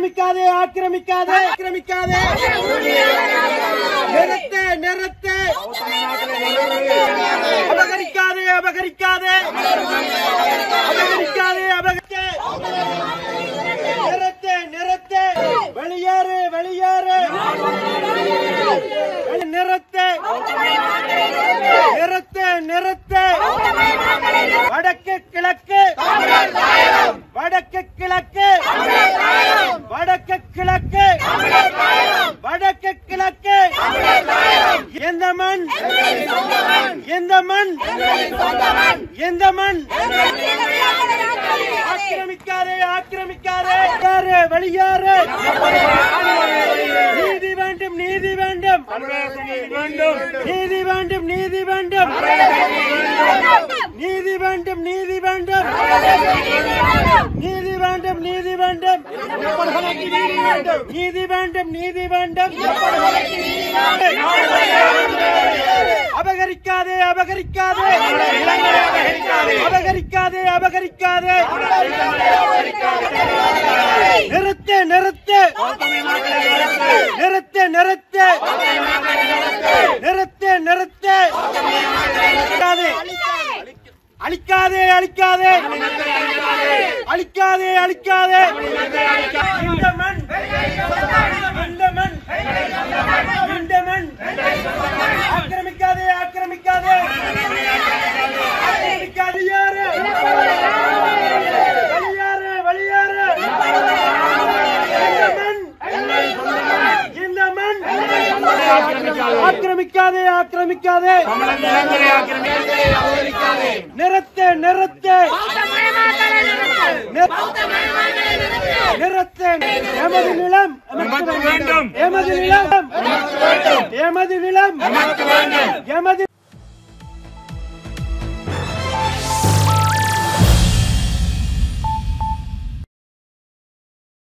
ஆக்கிரமிக்காதே ஆக்கிரமிக்காதே ஆக்கிரமிக்காதே நிறுத்து நிறுத்து அபகரிக்காதே அபகரிக்காதே அபகரிக்காதே அபகரிக்க நிறுத்து நிறுத்து வெளியேறு வெளியேறு நிறுத்து நிறுத்து நிறுத்து வடக்கு கிழக்கு வடக்கு கிழக்கு வடக்கு கிழக்கு வடக்கு கிழக்கு எந்த மண் எந்த மண் எந்த மண் ஆக்கிரமிக்காதே ஆக்கிரமிக்காதே வெளியேறு நீதி வேண்டும் நீதி வேண்டும் நீதி வேண்டும் நீதி வேண்டும் நீதி வேண்டும் நீதி வேண்டும் நீதி வேண்டும் நீதி வேண்டும் நீதி வேண்டும் நீதி வேண்டும் அபகரிக்காதே அபகரிக்காதே அபகரிக்காதே அபகரிக்காதே நிறுத்து நிறுத்து நிறுத்து நிறுத்து நிறுத்து நிறுத்து அழிக்காதே அழிக்காதே அழிக்காதே அழிக்காதே இந்த மண் இந்த மண் இந்த மண் ஆக்கிரமிக்காதே ஆக்கிரமிக்காதே ஆக்கிரமிக்காதே யாரு வெளியேறு வெளியேறு இந்த மண் ஆக்கிரமிக்காதே ஆக்கிரமிக்காதே நிறுத்து நிறுத்து நிறுத்து எமது நிலம் எமது நிலம் எமது நிலம் எமது